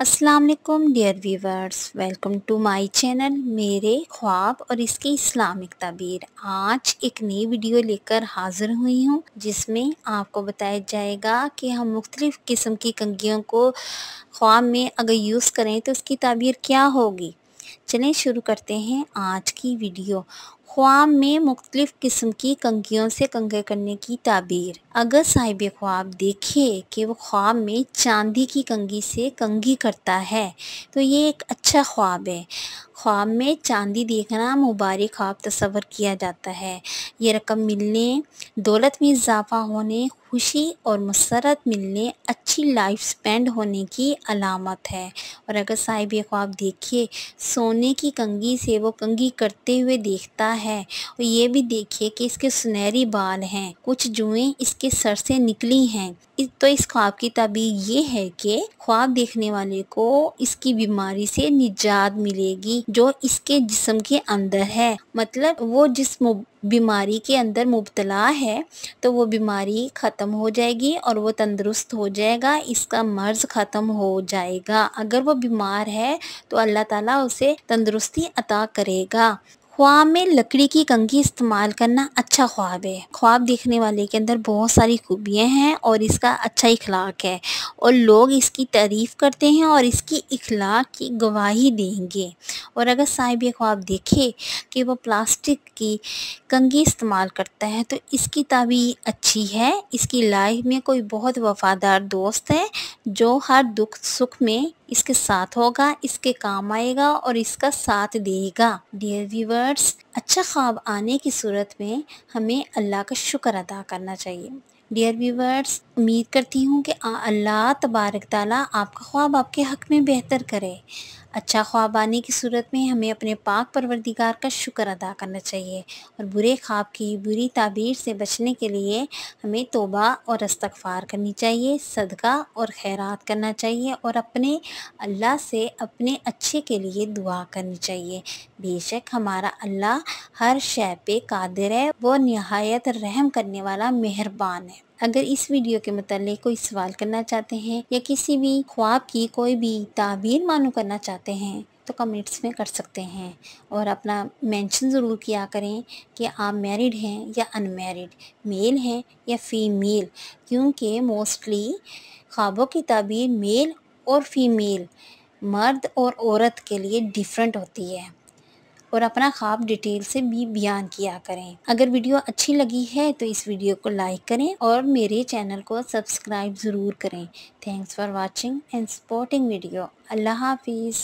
अस्सलाम वालेकुम dear viewers, welcome to my channel मेरे ख्वाब और इसकी इस्लामिक ताबीर। आज एक नई वीडियो लेकर हाज़िर हुई हूँ जिसमें आपको बताया जाएगा कि हम मुख्तलिफ़ किस्म की कंघियों को ख्वाब में अगर यूज़ करें तो उसकी ताबीर क्या होगी। चलें शुरू करते हैं आज की वीडियो। ख्वाब में मुख्तलिफ़ किस्म की कंघियों से कंघे करने की ताबीर। अगर साहिब ख्वाब देखे कि वो ख्वाब में चांदी की कंघी से कंघी करता है तो ये एक अच्छा ख्वाब है। ख्वाब में चांदी देखना मुबारक ख्वाब तस्वर किया जाता है। ये रकम मिलने, दौलत में इजाफ़ा होने, खुशी और मसरत मिलने, अच्छी लाइफ स्पेंड होने की अलामत है। और अगर साहिब ख्वाब देखे सोने की कंघी से वो कंघी करते हुए देखता है और ये भी देखे कि इसके सुनहरी बाल हैं, कुछ जुएं इसके सर से निकली हैं, तो इस ख्वाब की ताबीर ये है कि ख्वाब देखने वाले को इसकी बीमारी से निजात मिलेगी जो इसके जिस्म के अंदर है। मतलब वो जिस बीमारी के अंदर मुब्तला है तो वो बीमारी ख़त्म हो जाएगी और वो तंदुरुस्त हो जाएगा, इसका मर्ज़ ख़त्म हो जाएगा। अगर वो बीमार है तो अल्लाह ताला उसे तंदुरुस्ती अता करेगा। ख्वाब में लकड़ी की कंघी इस्तेमाल करना अच्छा ख्वाब है। ख्वाब देखने वाले के अंदर बहुत सारी खूबियाँ हैं और इसका अच्छा इखलाक है और लोग इसकी तारीफ़ करते हैं और इसकी इखलाक की गवाही देंगे। और अगर साहिब ख्वाब देखे कि वो प्लास्टिक की कंघी इस्तेमाल करता है तो इसकी ताबीर अच्छी है। इसकी लाइफ में कोई बहुत वफ़ादार दोस्त है जो हर दुख सुख में इसके साथ होगा, इसके काम आएगा और इसका साथ देगा। डियर व्यूवर्स, अच्छा ख्वाब आने की सूरत में हमें अल्लाह का शुक्र अदा करना चाहिए। डियर व्यूवर्स, उम्मीद करती हूँ कि अल्लाह तबारक ताला आपका ख्वाब आपके हक़ में बेहतर करे। अच्छा ख्वाब आने की सूरत में हमें अपने पाक परवरदिगार का शुक्र अदा करना चाहिए और बुरे ख्वाब की बुरी ताबीर से बचने के लिए हमें तौबा और इस्तग़फ़ार करनी चाहिए, सदका और खैरात करना चाहिए और अपने अल्लाह से अपने अच्छे के लिए दुआ करनी चाहिए। बेशक हमारा अल्लाह हर शय पे कादिर है, वो निहायत रहम करने वाला मेहरबान है। अगर इस वीडियो के मुताल्लिक़ कोई सवाल करना चाहते हैं या किसी भी ख्वाब की कोई भी ताबीर मालूम करना चाहते हैं तो कमेंट्स में कर सकते हैं और अपना मेंशन ज़रूर किया करें कि आप मैरिड हैं या अनमैरिड, मेल हैं या फीमेल, क्योंकि मोस्टली ख्वाबों की ताबीर मेल और फीमेल, मर्द और औरत के लिए डिफरेंट होती है। और अपना ख्वाब डिटेल से भी बयान किया करें। अगर वीडियो अच्छी लगी है तो इस वीडियो को लाइक करें और मेरे चैनल को सब्सक्राइब ज़रूर करें। Thanks for watching and supporting video. अल्लाह हाफिज़।